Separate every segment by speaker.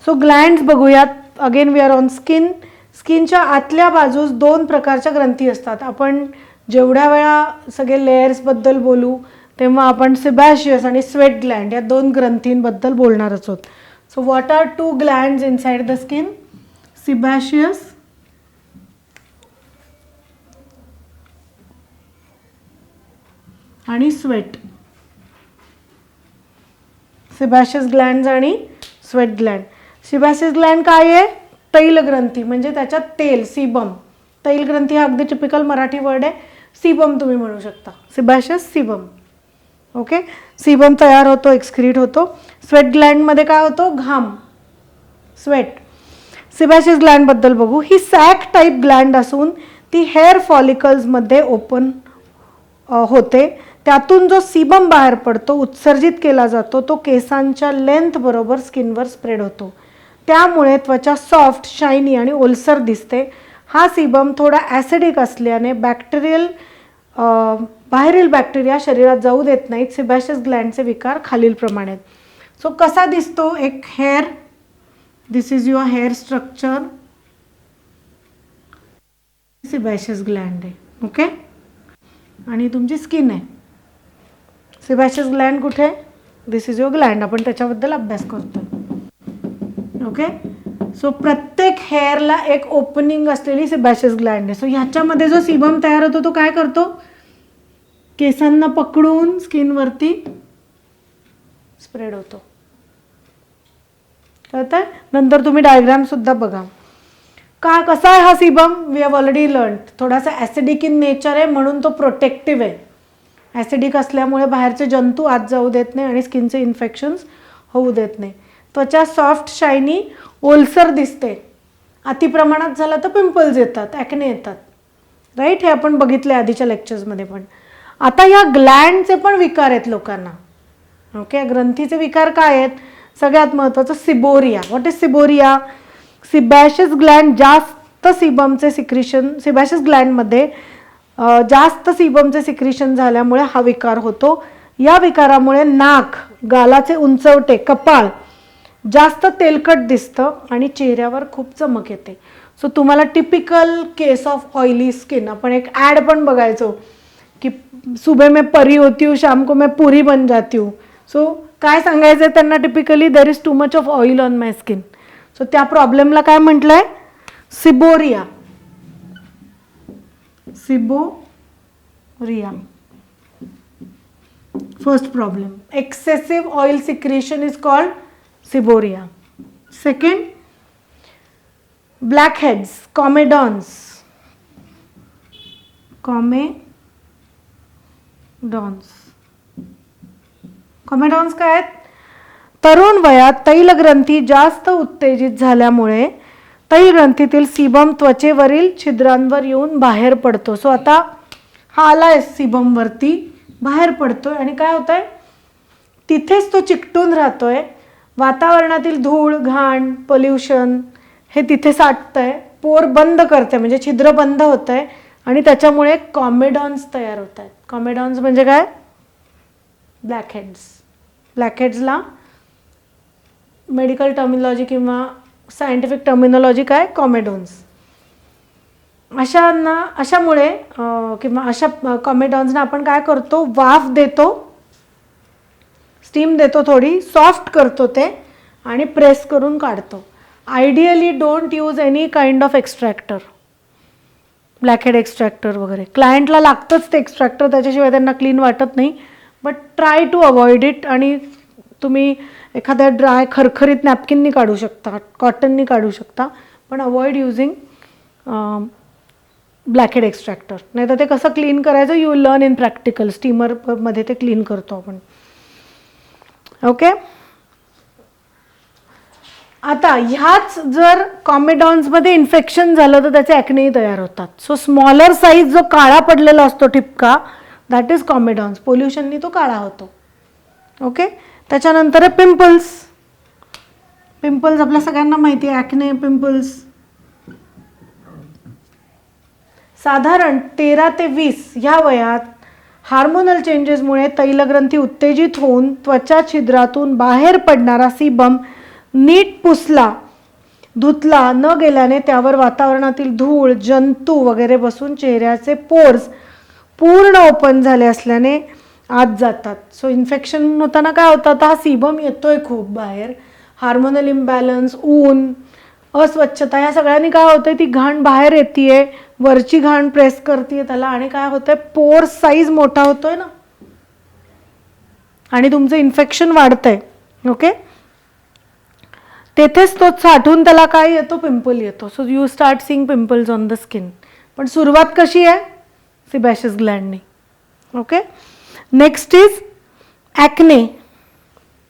Speaker 1: So glands बघूयात. Again we are on skin. स्किनच्या आतल्या बाजूस 2 प्रकारच्या ग्रंथी असतात. आपण जेवढ्या वेळा सगळे लेयर्सबद्दल बोलू तेव्हा आपण सिबॅशियस आणि स्वेट ग्लँड या 2 ग्रंथींबद्दल बोलणारच आहोत. So what are 2 glands inside the skin? Sebaceous आणि स्वेट. सिबॅशियस ग्लँड्स आणि स्वेट ग्लँड. सिबॅशियस ग्लँड काय आहे? तैल ग्रंथी, म्हणजे त्याच्यात तेल, सीबम. तैल ग्रंथी हा अगदी टिपिकल मराठी वर्ड आहे. सीबम तुम्ही म्हणू शकता. सिबॅशियस सीबम. ओके. सीबम तयार होतो, एक्सक्रीट होतो. स्वेट ग्लँडमध्ये काय होतो? घाम, स्वेट. सिबॅशियस ग्लँडबद्दल बघू. ही सॅक टाईप ग्लँड असून ती हेअर फॉलिकल्समध्ये ओपन होते. त्यातून जो सीबम बाहेर पडतो, उत्सर्जित केला जातो, तो केसांच्या लेंथ बरोबर स्किनवर स्प्रेड होतो. त्यामुळे त्वचा सॉफ्ट, शायनी आणि ओलसर दिसते. हा सीबम थोडा ॲसिडिक असल्याने बाहेरील बॅक्टेरिया शरीरात जाऊ देत नाहीत. सिबॅशियस ग्लँडचे विकार खालीलप्रमाणे आहेत. सो कसा दिसतो? एक hair, this is your hair structure, sebaceous gland आहे. ओके. आणि तुमची स्किन आहे. सिबॅशियस ग्लँड कुठे? This is your gland. आपण त्याच्याबद्दल अभ्यास करतो. ओके. सो प्रत्येक हेअरला एक ओपनिंग असलेली सिबॅशियस ग्लँड आहे. सो ह्याच्यामध्ये जो सीबम तयार होतो तो काय करतो? केसांना पकडून स्किनवरती स्प्रेड होतो. कळतंय? नंतर तुम्ही डायग्राम सुद्धा बघा. कसा आहे हा sebum? We have already learn. थोडासा ॲसिडिक इन नेचर आहे म्हणून तो प्रोटेक्टिव्ह आहे. ॲसिडिक असल्यामुळे बाहेरचे जंतू आत जाऊ देत नाही आणि स्किनचे इन्फेक्शन्स होऊ देत नाही. त्वचा सॉफ्ट, शायनी, ओलसर दिसते. अतिप्रमाणात झालं तर पिंपल्स येतात, ॲक्ने येतात. राईट. हे आपण बघितले आधीच्या लेक्चर्समध्ये पण. आता या ग्लँडचे पण विकार आहेत लोकांना. ओके. ग्रंथीचे विकार काय आहेत? सगळ्यात महत्त्वाचं seborrhoea. What is seborrhoea? Sebaceous gland जास्त सीबमचे सिक्रिशन, सिबॅशियस ग्लँडमध्ये जास्त सीबमचे सिक्रिशन झाल्यामुळे हा विकार होतो. या विकारामुळे नाक, गालाचे उंचवटे, कपाळ जास्त तेलकट दिसतं आणि चेहऱ्यावर खूप चमक येते. सो तुम्हाला typical case of oily skin, आपण एक ॲड पण बघायचो की सुबह में परी होती हूँ, शाम को मैं पूरी बन जाती हूँ. सो काय सांगायचं आहे त्यांना? Typically there is too much of oil on my skin. So त्या प्रॉब्लेमला काय म्हटलंय? Seborrhoea. Seborrhoea. First problem. Excessive oil secretion is called seborrhoea. Second, blackheads, comedones. Comedones काय आहेत? तरुण वयात तैलग्रंथी जास्त उत्तेजित झाल्यामुळे तैलग्रंथीतील सीबम त्वचेवरील छिद्रांवर येऊन बाहेर पडतो. सो आता हा आलाय सीबमवरती, बाहेर पडतोय आणि काय होतंय? तिथेच तो चिकटून राहतोय. वातावरणातील धूळ, घाण, पोल्युशन हे तिथे साठतंय. पोर बंद करते, म्हणजे छिद्र बंद होतंय आणि त्याच्यामुळे कॉमेडॉन्स तयार होत आहेत. कॉमेडॉन्स म्हणजे काय? ब्लॅकहेड्स. ब्लॅकहेड्सला मेडिकल टर्मिनॉलॉजी किंवा सायंटिफिक टर्मिनॉलॉजी काय? कॉमेडॉन्स. अशामुळे किंवा अशा कॉमेडॉन्सना आपण काय करतो? वाफ देतो, स्टीम देतो, थोडी सॉफ्ट करतो ते आणि प्रेस करून काढतो. Ideally don't use any kind of extractor, blackhead extractor वगैरे. क्लायंटला लागतंच ते एक्स्ट्रॅक्टर, त्याच्याशिवाय त्यांना क्लीन वाटत नाही. But try to avoid it. आणि तुम्ही एखाद्या ड्राय खरखरीत नॅपकिननी काढू शकता, कॉटननी काढू शकता, पण अवॉइड युजिंग ब्लॅकहेड एक्स्ट्रॅक्टर. नाही तर ते कसं क्लीन करायचं you will learn in practical. स्टीमरमध्ये ते क्लीन करतो आपण. ओके. आता ह्याच जर कॉमेडॉन्समध्ये इन्फेक्शन झालं तर त्याचे ॲक्नेही तयार होतात. सो स्मॉलर साईज जो काळा पडलेला असतो ठिपका, दॅट इज कॉमेडॉन्स. पोल्युशननी तो काळा होतो. ओके. त्याच्यानंतर आहे पिंपल्स. पिंपल्स आपल्या सगळ्यांना माहिती आहे, ॲक्ने, पिंपल्स. साधारण 13 ते 20 ह्या वयात हार्मोनल चेंजेसमुळे तैलग्रंथी उत्तेजित होऊन त्वचा छिद्रातून बाहेर पडणारा सीबम नीट पुसला, धुतला न गेल्याने त्यावर वातावरणातील धूळ, जंतू वगैरे बसून चेहऱ्याचे पोर्स पूर्ण ओपन झाले असल्याने आत जातात. सो इन्फेक्शन होताना काय होतं, आता हा सीबम येतोय खूप बाहेर, हार्मोनल इम्बॅलन्स, ऊन, अस्वच्छता, या सगळ्यांनी काय होतंय, ती घाण बाहेर येते, वरची घाण प्रेस करते त्याला आणि काय होतंय, पोर्स साईज मोठा होतोय ना आणि तुमचं इन्फेक्शन वाढतंय. ओके, तेथेच तो साठून त्याला काय येतो, पिंपल येतो. So you start seeing pimples on the skin. पण सुरुवात कशी आहे, सिबॅशियस ग्लँडने. Okay, next is acne.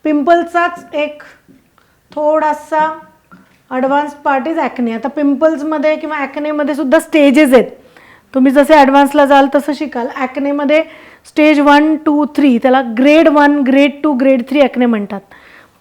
Speaker 1: पिंपलचाच एक थोडासा ॲडव्हान्स पार्ट इज ॲक्ने. आता पिंपल्समध्ये किंवा ॲक्नेमध्ये सुद्धा स्टेजेस आहेत. तुम्ही जसे ॲडव्हान्सला जाल तसं शिकाल. ॲक्नेमध्ये स्टेज 1, 2, 3, त्याला ग्रेड 1, ग्रेड 2, ग्रेड 3 ॲक्ने म्हणतात.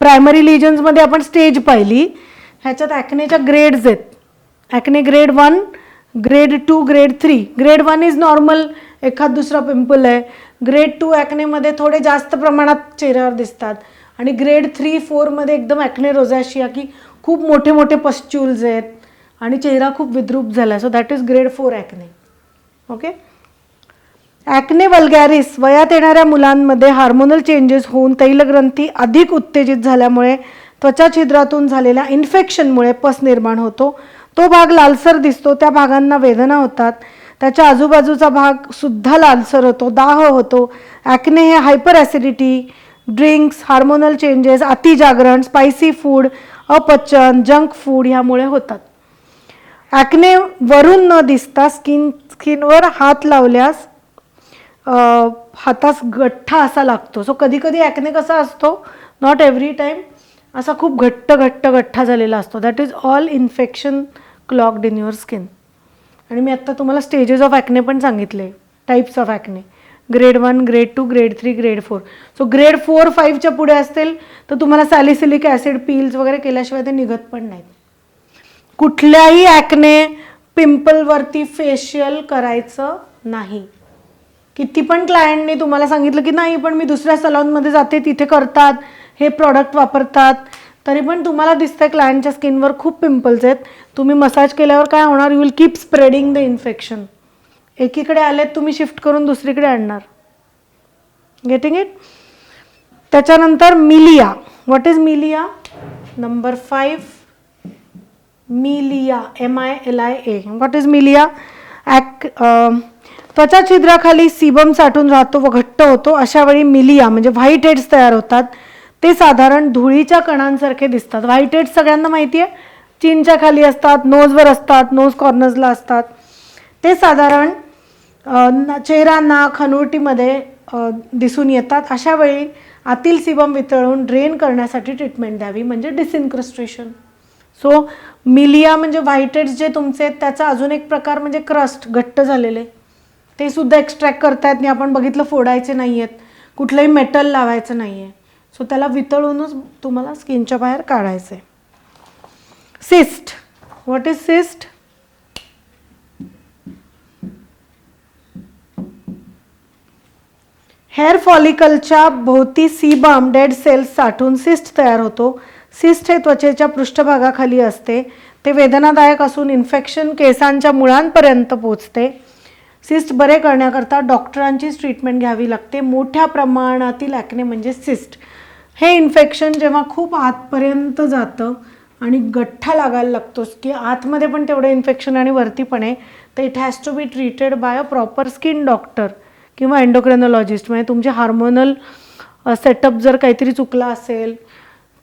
Speaker 1: प्रायमरी लिजन्समध्ये आपण स्टेज पाहिली, ह्याच्यात ॲक्नेच्या ग्रेड्स आहेत. Acne grade 1, grade 2, grade 3. Grade 1 is normal, एखाद दुसरा पिंपल आहे. ग्रेड 2 ॲक्नेमध्ये थोडे जास्त प्रमाणात चेहऱ्यावर दिसतात आणि ग्रेड 3, 4 मध्ये एकदम ॲक्ने रोझॅशिया, की खूप मोठे मोठे पस्च्युल्स आहेत आणि चेहरा खूप विद्रूप झाला. So that is grade 4 acne. Okay, acne vulgaris वयात येणाऱ्या मुलांमध्ये हार्मोनल चेंजेस होऊन तैलग्रंथी अधिक उत्तेजित झाल्यामुळे त्वचा छिद्रातून झालेल्या इन्फेक्शनमुळे पस निर्माण होतो. तो भाग लालसर दिसतो, त्या भागांना वेदना होतात, त्याच्या आजूबाजूचा भाग सुद्धा लालसर होतो, दाह होतो. ॲक्ने हे hyper acidity, drinks, hormonal changes, अतिजागरण, स्पायसी फूड, अपचन, जंक फूड ह्यामुळे होतात. ॲक्ने वरून न दिसता स्किनवर हात लावल्यास हातास गठ्ठा असा लागतो. सो कधी कधी ॲक्ने कसा असतो, नॉट एव्हरी टाईम असा खूप घट्ट घट्ट गठ्ठा झालेला असतो. That is all infection clogged in your skin. आणि मी आत्ता तुम्हाला स्टेजेस ऑफ ॲक्ने पण सांगितले, types of acne. Grade 1, grade 2, grade 3, grade 4. So grade 4, 5च्या पुढे असतील तर तुम्हाला सॅलिसिलिक ॲसिड पील्स वगैरे केल्याशिवाय ते निघत पण नाहीत. कुठल्याही ॲक्ने पिंपलवरती फेशियल करायचं नाही. किती पण क्लायंटने तुम्हाला सांगितलं की नाही पण मी दुसऱ्या सलॉनमध्ये जाते, तिथे करतात, हे प्रॉडक्ट वापरतात, तरी पण तुम्हाला दिसतंय क्लायंटच्या स्किनवर खूप पिंपल्स आहेत. तुम्ही मसाज केल्यावर काय होणार, you will keep spreading the infection. एकीकडे आलेत तुम्ही शिफ्ट करून दुसरीकडे आणणार. Getting it. त्याच्यानंतर milia. What is milia? Number 5, milia, MILIA. What is milia? त्वचा छिद्राखाली सीबम साठून राहतो व घट्ट होतो. अशा वेळी मिलिया म्हणजे व्हाईट हेड्स तयार होतात. ते साधारण धुळीच्या कणांसारखे दिसतात. व्हाईट हेड्स सगळ्यांना माहिती आहे, चिनच्या खाली असतात, नोजवर असतात, नोज कॉर्नर्सला असतात. ते साधारण चेहरा, नाक, हनुवटीमध्ये दिसून येतात. अशा वेळी आतील सीबम वितळून ड्रेन करण्यासाठी ट्रीटमेंट द्यावी, म्हणजे डिसइन्क्रस्टेशन. सो मिलिया म्हणजे व्हाईट हेड्स जे तुमचे आहेत त्याचा अजून एक प्रकार म्हणजे क्रस्ट, घट्ट झालेले, ते सुद्धा एक्स्ट्रॅक्ट करता येत नाही. आपण बघितलं, फोडायचे नाही आहेत, कुठलंही मेटल लावायचं नाही आहे. सो त्याला वितळूनच तुम्हाला स्किनच्या बाहेर काढायचं आहे. Cyst. What is cyst? Hair फॉलिकलच्या भोवती सीबम, डेड सेल्स साठून सिस्ट तयार होतो. सिस्ट हे त्वचेच्या पृष्ठभागाखाली असते. ते वेदनादायक असून इन्फेक्शन केसांच्या मुळांपर्यंत पोचते. सिस्ट बरे करण्याकरता डॉक्टरांचीच ट्रीटमेंट घ्यावी लागते. मोठ्या प्रमाणातील ॲक्ने म्हणजे सिस्ट. हे इन्फेक्शन जेव्हा खूप आतपर्यंत जातं आणि गठ्ठा लागायला लागतो की आतमध्ये पण तेवढं इन्फेक्शन आणि वरती पण आहे, तर it has to be treated by a proper skin doctor किंवा एंडोक्रिनॉलॉजिस्ट. म्हणजे तुमचे हार्मोनल सेटअप जर काहीतरी चुकला असेल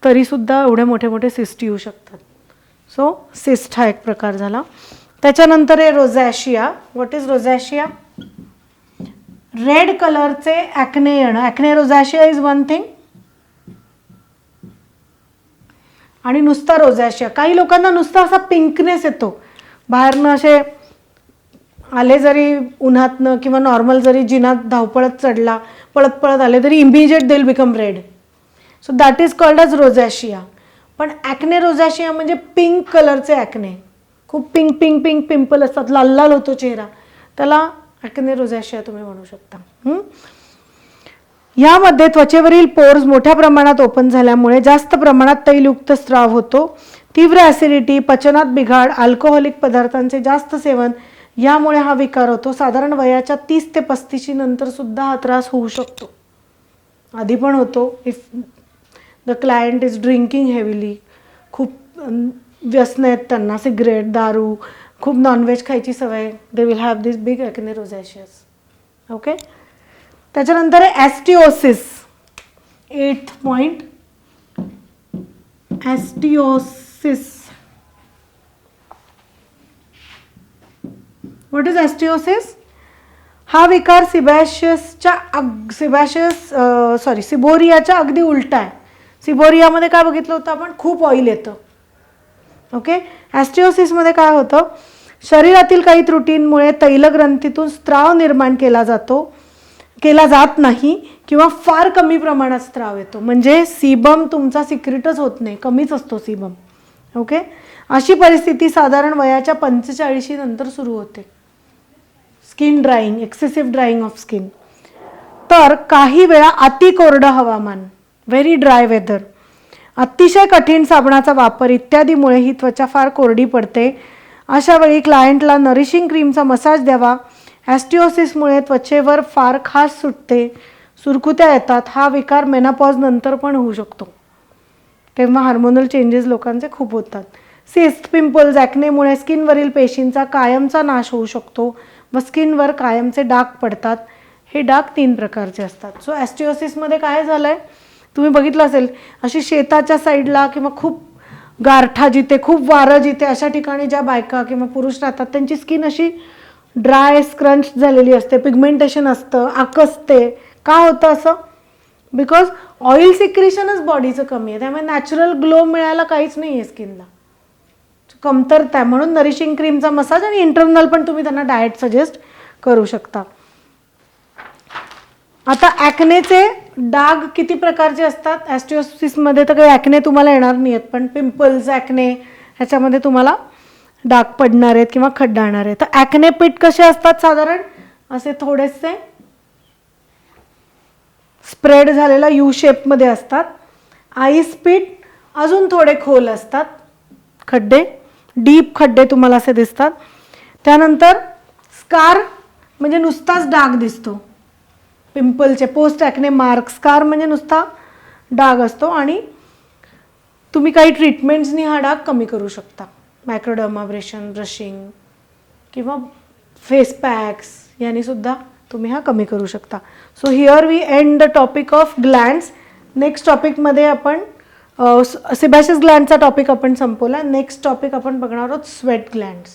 Speaker 1: तरीसुद्धा एवढे मोठे मोठे सिस्ट येऊ शकतात. सो सिस्ट हा एक प्रकार झाला. त्याच्यानंतर आहे rosacea. What is rosacea? Red कलरचे ॲक्ने येणं. Acne rosacea is one thing. आणि नुसता रोझॅशिया. काही लोकांना नुसता असा पिंकनेस येतो, बाहेरनं असे आले जरी उन्हातनं किंवा नॉर्मल जरी जिन्यात धावपळत चढला, पळत पळत आले तरी immediate they will become red. So that is called as rosacea. पण ॲक्ने रोझॅशिया म्हणजे पिंक कलरचे ॲक्ने, खूप पिंक पिंक पिंक पिंपल असतात, लाल लाल होतो चेहरा, त्याला ॲक्ने रोझॅशिया तुम्ही म्हणू शकता. यामध्ये त्वचेवरील पोर्स मोठ्या प्रमाणात ओपन झाल्यामुळे जास्त प्रमाणात तैलयुक्त स्राव होतो. तीव्र ॲसिडिटी, पचनात बिघाड, अल्कोहोलिक पदार्थांचे जास्त सेवन यामुळे हा विकार होतो. साधारण वयाच्या 30 ते 35 नंतर सुद्धा हा त्रास होऊ शकतो. आधी पण होतो. If the client is drinking heavily, खूप व्यसन आहेत त्यांना, सिगरेट, दारू, खूप नॉनव्हेज खायची सवय, they will have this big acne rosaceas. Okay. त्याच्यानंतर आहे asteatosis. 8th point, asteatosis. What is asteatosis? हा विकार सिबोरियाच्या अगदी उलटा आहे. सिबोरियामध्ये काय बघितलं होतं आपण? खूप ऑइल येतं. ओके. ॲस्टिओसिसमध्ये काय होतं? शरीरातील काही त्रुटींमुळे तैलग्रंथीतून स्त्राव निर्माण केला जात नाही किंवा फार कमी प्रमाणात स्त्राव येतो. म्हणजे सीबम तुमचा सिक्रेटच होत नाही, कमीच असतो सीबम. ओके. अशी परिस्थिती साधारण वयाच्या 45 नंतर सुरू होते. Skin drawing, excessive drawing of skin. तर काही वेळा अति कोरडं हवामान, व्हेरी ड्राय वेदर, अतिशय कठीण साबणाचा वापर इत्यादीमुळे ही त्वचा फार कोरडी पडते. अशा वेळी क्लायंटला नरिशिंग क्रीमचा मसाज द्यावा. ॲस्टिओसिसमुळे त्वचेवर फार खास सुटते, सुरकुत्या येतात. हा विकार मेनोपॉज नंतर पण होऊ शकतो. तेव्हा हार्मोनल चेंजेस लोकांचे खूप होतात. सिस्ट, पिंपल्स, ॲक्नेमुळे स्किनवरील पेशींचा कायमचा नाश होऊ शकतो व स्किनवर कायमचे डाग पडतात. हे डाग 3 प्रकारचे असतात. सो ॲस्टिओसिसमध्ये काय झालं आहे, तुम्ही बघितलं असेल, अशी शेताच्या साईडला किंवा खूप गारठा जिथे, खूप वारं जिथे, अशा ठिकाणी ज्या बायका किंवा पुरुष राहतात त्यांची स्किन अशी ड्राय, स्क्रंच झालेली असते, पिगमेंटेशन असतं, आकसते. का होतं असं? बिकॉज ऑइल सिक्रेशनच बॉडीचं कमी आहे. त्यामुळे नॅचरल ग्लो मिळायला काहीच नाही आहे स्किनला, कमतरता आहे. म्हणून नरिशिंग क्रीमचा मसाज आणि इंटरनल पण तुम्ही त्यांना डाएट सजेस्ट करू शकता. आता ॲक्नेचे डाग किती प्रकारचे असतात? ॲस्टिओसिसमध्ये तर काही ॲक्ने तुम्हाला येणार नाही आहेत, पण पिंपल्स, ॲक्ने ह्याच्यामध्ये तुम्हाला डाग पडणार आहेत किंवा खड्डाणार आहेत. तर ॲक्ने पिट कसे असतात? साधारण असे थोडेसे स्प्रेड झालेला यू शेपमध्ये असतात. आईस पिट अजून थोडे खोल असतात, खड्डे, डीप खड्डे तुम्हाला असे दिसतात. त्यानंतर स्कार म्हणजे नुसताच डाग दिसतो. पिंपलचे पोस्ट ॲक्ने मार्क. स्कार म्हणजे नुसता डाग असतो आणि तुम्ही काही ट्रीटमेंट्सनी हा डाग कमी करू शकता. मायक्रोडर्माब्रेशन, ब्रशिंग किंवा फेस पॅक्स यांनी सुद्धा तुम्ही हा कमी करू शकता. So here we end the topic of glands. Next टॉपिकमध्ये आपण सेबॅशियस ग्लँडचा टॉपिक आपण संपवला. नेक्स्ट टॉपिक आपण बघणार आहोत स्वेट ग्लँड्स.